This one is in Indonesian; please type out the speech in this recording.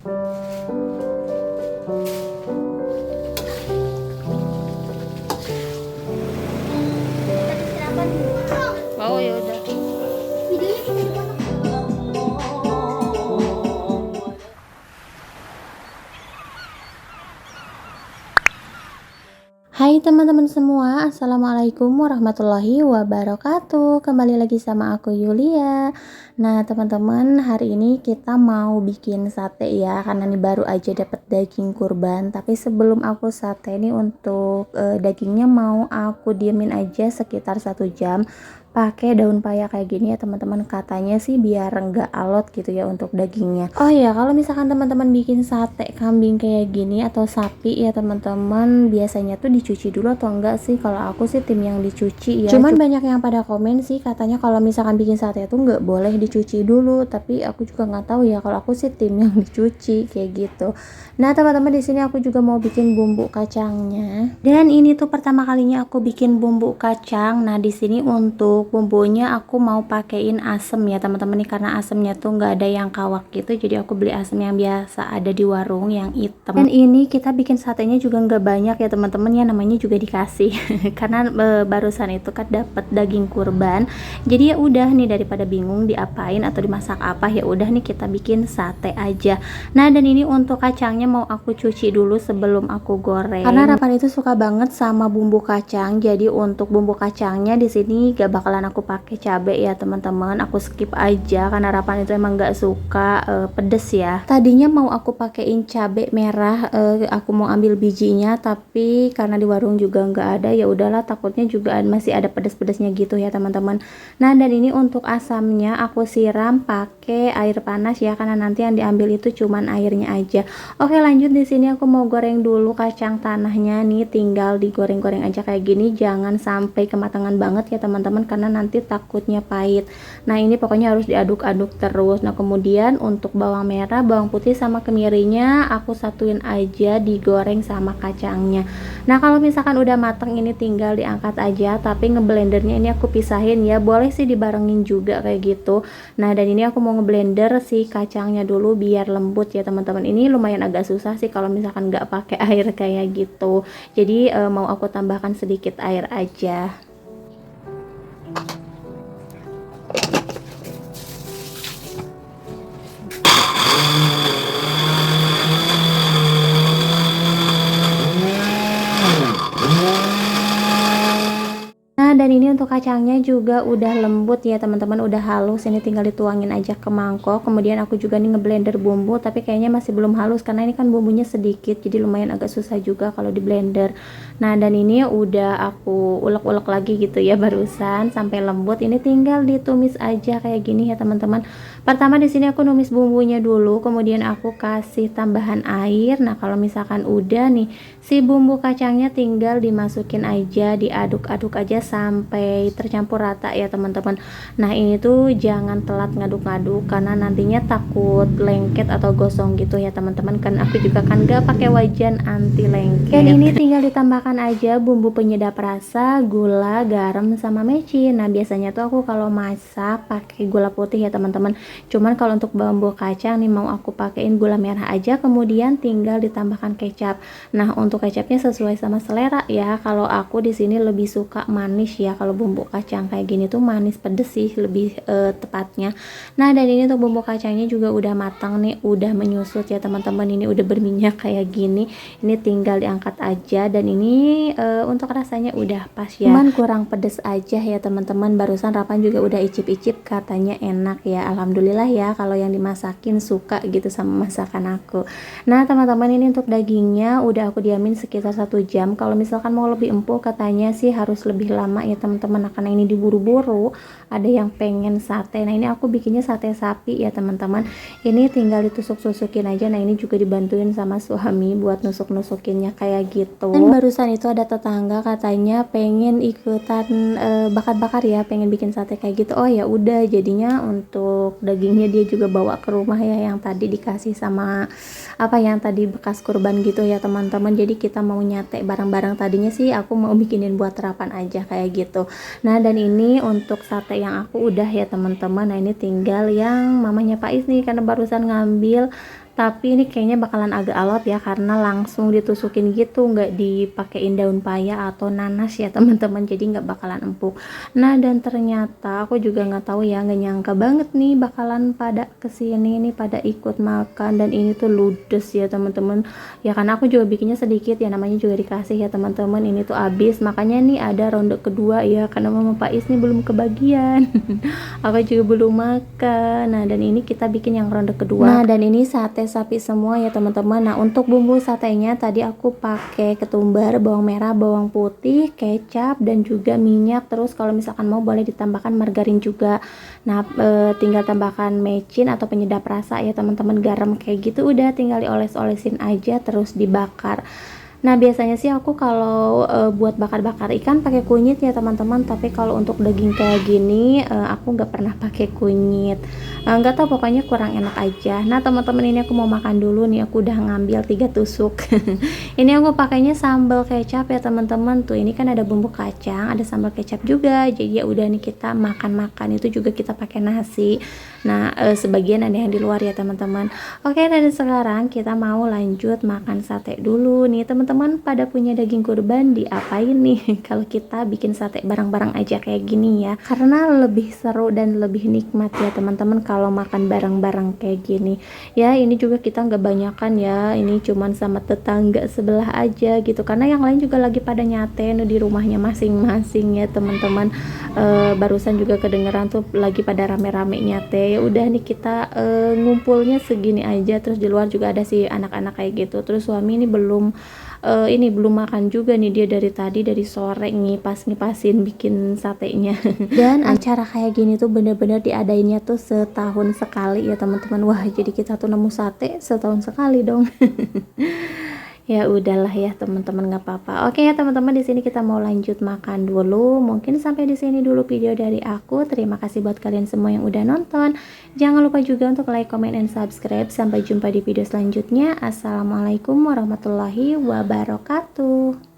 Oh ya udah. Hai teman-teman semua, Assalamualaikum warahmatullahi wabarakatuh. Kembali lagi sama aku Yulia. Nah teman-teman, hari ini kita mau bikin sate ya, karena ini baru aja dapat daging kurban. Tapi sebelum aku sate ini untuk dagingnya mau aku diemin aja sekitar 1 jam pakai daun paya kayak gini ya teman-teman. Katanya sih biar enggak alot gitu ya untuk dagingnya. Oh ya, kalau misalkan teman-teman bikin sate kambing kayak gini atau sapi ya teman-teman, biasanya tuh dicuci dulu atau enggak sih? Kalau aku sih tim yang dicuci ya. Cuman banyak yang pada komen sih katanya kalau misalkan bikin sate tuh nggak boleh dicuci dulu, tapi aku juga nggak tahu ya, kalau aku sih tim yang dicuci kayak gitu. Nah teman-teman, di sini aku juga mau bikin bumbu kacangnya, dan ini tuh pertama kalinya aku bikin bumbu kacang. Nah di sini untuk bumbunya aku mau pakein asem ya teman-teman nih, karena asemnya tuh nggak ada yang kawak gitu, jadi aku beli asem yang biasa ada di warung yang hitam. Dan ini kita bikin satenya juga nggak banyak ya teman-teman ya, namanya juga dikasih karena barusan itu kan dapat daging kurban, jadi ya udah nih, daripada bingung diapain atau dimasak apa, ya udah nih kita bikin sate aja. Nah dan ini untuk kacangnya mau aku cuci dulu sebelum aku goreng, karena Rapan itu suka banget sama bumbu kacang. Jadi untuk bumbu kacangnya di sini gak bakalan aku pakai cabai ya teman-teman, aku skip aja karena Rapan itu emang gak suka pedes ya. Tadinya mau aku pakein cabai merah, aku mau ambil bijinya, tapi karena di warung juga nggak ada, ya udahlah, takutnya juga masih ada pedes-pedesnya gitu ya teman-teman. Nah dan ini untuk asamnya aku siram pakai air panas ya, karena nanti yang diambil itu cuman airnya aja. Oke lanjut, di sini aku mau goreng dulu kacang tanahnya nih, tinggal digoreng-goreng aja kayak gini, jangan sampai kematangan banget ya teman-teman, karena nanti takutnya pahit. Nah ini pokoknya harus diaduk-aduk terus. Nah kemudian untuk bawang merah, bawang putih sama kemirinya aku satuin aja digoreng sama kacangnya. Nah kalau misalkan udah matang ini tinggal diangkat aja, tapi ngeblendernya ini aku pisahin ya, boleh sih dibarengin juga kayak gitu. Nah dan ini aku mau ngeblender si kacangnya dulu biar lembut ya teman-teman. Ini lumayan agak susah sih kalau misalkan nggak pakai air kayak gitu, jadi mau aku tambahkan sedikit air aja. Nah dan ini untuk kacangnya juga udah lembut ya teman-teman, udah halus, ini tinggal dituangin aja ke mangkok. Kemudian aku juga nih ngeblender bumbu, tapi kayaknya masih belum halus karena ini kan bumbunya sedikit, jadi lumayan agak susah juga kalau di blender. Nah dan ini udah aku ulek-ulek lagi gitu ya barusan sampai lembut, ini tinggal ditumis aja kayak gini ya teman-teman. Pertama di sini aku numis bumbunya dulu, kemudian aku kasih tambahan air. Nah kalau misalkan udah nih, si bumbu kacangnya tinggal dimasukin aja, diaduk-aduk aja sampai tercampur rata ya teman-teman. Nah ini tuh jangan telat ngaduk-ngaduk karena nantinya takut lengket atau gosong gitu ya teman-teman, kan aku juga kan gak pakai wajan anti lengket. Dan ini tinggal ditambahkan aja bumbu penyedap rasa, gula, garam sama mecin. Nah biasanya tuh aku kalau masak pakai gula putih ya teman-teman, cuman kalau untuk bumbu kacang nih mau aku pakein gula merah aja, kemudian tinggal ditambahkan kecap. Nah untuk kecapnya sesuai sama selera ya, kalau aku di sini lebih suka manis ya, kalau bumbu kacang kayak gini tuh manis pedes sih lebih tepatnya. Nah dan ini untuk bumbu kacangnya juga udah matang nih, udah menyusut ya teman-teman, ini udah berminyak kayak gini, ini tinggal diangkat aja. Dan ini untuk rasanya udah pas ya, cuman kurang pedes aja ya teman-teman. Barusan Rapan juga udah icip-icip, katanya enak ya, alhamdulillah ya kalau yang dimasakin suka gitu sama masakan aku. Nah teman-teman, ini untuk dagingnya udah aku diamin sekitar 1 jam. Kalau misalkan mau lebih empuk katanya sih harus lebih lama ya teman-teman, nah, karena ini diburu-buru, ada yang pengen sate. Nah ini aku bikinnya sate sapi ya teman-teman, ini tinggal ditusuk-tusukin aja. Nah ini juga dibantuin sama suami buat nusuk-nusukinnya kayak gitu. Dan barusan itu ada tetangga katanya pengen ikutan bakar-bakar ya, pengen bikin sate kayak gitu. Oh ya udah, jadinya untuk dagingnya dia juga bawa ke rumah ya, yang tadi dikasih sama apa yang tadi bekas kurban gitu ya teman-teman. Jadi kita mau nyate bareng-bareng, tadinya sih aku mau bikinin buat Rapan aja kayak gitu. Nah dan ini untuk sate yang aku udah ya teman-teman. Nah ini tinggal yang mamanya Pak Is nih, karena barusan ngambil Tapi ini kayaknya bakalan agak alot ya, karena langsung ditusukin gitu, nggak dipakein daun paya atau nanas ya teman-teman, jadi nggak bakalan empuk. Nah, dan ternyata aku juga nggak tahu ya, nggak nyangka banget nih bakalan pada kesini nih, pada ikut makan. Dan ini tuh ludes ya teman-teman ya, karena aku juga bikinnya sedikit ya, namanya juga dikasih ya teman-teman. Ini tuh habis, makanya nih ada ronde kedua ya, karena Mama Pais nih belum kebagian. Aku juga belum makan. Nah, dan ini kita bikin yang ronde kedua. Nah, dan ini sate sapi semua ya teman-teman. Nah, untuk bumbu satenya tadi aku pakai ketumbar, bawang merah, bawang putih, kecap, dan juga minyak. Terus kalau misalkan mau boleh ditambahkan margarin juga. Nah, tinggal tambahkan mecin atau penyedap rasa ya teman-teman, garam kayak gitu, udah tinggal dioles-olesin aja terus dibakar. Nah, biasanya sih aku kalau buat bakar-bakar ikan pakai kunyit ya teman-teman, tapi kalau untuk daging kayak gini aku nggak pernah pakai kunyit. Nggak tahu, pokoknya kurang enak aja. Nah teman-teman, ini aku mau makan dulu nih, aku udah ngambil 3 tusuk. Ini aku pakainya sambal kecap ya teman-teman. Tuh, ini kan ada bumbu kacang, ada sambal kecap juga. Jadi ya udah nih, kita makan-makan itu juga kita pakai nasi. Nah, sebagian ada yang di luar ya teman-teman. Oke, dan sekarang kita mau lanjut makan sate dulu nih teman-teman. Pada punya daging kurban, diapain nih kalau kita bikin sate bareng-bareng aja kayak gini ya, karena lebih seru dan lebih nikmat ya teman-teman kalau makan bareng-bareng kayak gini ya. Ini juga kita nggak banyakan ya, ini cuman sama tetangga sebelah aja gitu, karena yang lain juga lagi pada nyate di rumahnya masing-masing ya teman-teman. Barusan juga kedengeran tuh lagi pada rame-rame nyate. Ya udah nih, kita ngumpulnya segini aja. Terus di luar juga ada sih anak-anak kayak gitu. Terus suami ini belum makan juga nih, dia dari tadi, dari sore ngipasin bikin satenya. Dan acara kayak gini tuh bener-bener diadainnya tuh setahun sekali ya teman-teman. Wah, jadi kita tuh nemu sate setahun sekali dong. Ya udahlah ya teman-teman, nggak apa-apa. Oke ya teman-teman, di sini kita mau lanjut makan dulu. Mungkin sampai di sini dulu video dari aku. Terima kasih buat kalian semua yang udah nonton. Jangan lupa juga untuk like, comment, and subscribe. Sampai jumpa di video selanjutnya. Assalamualaikum warahmatullahi wabarakatuh.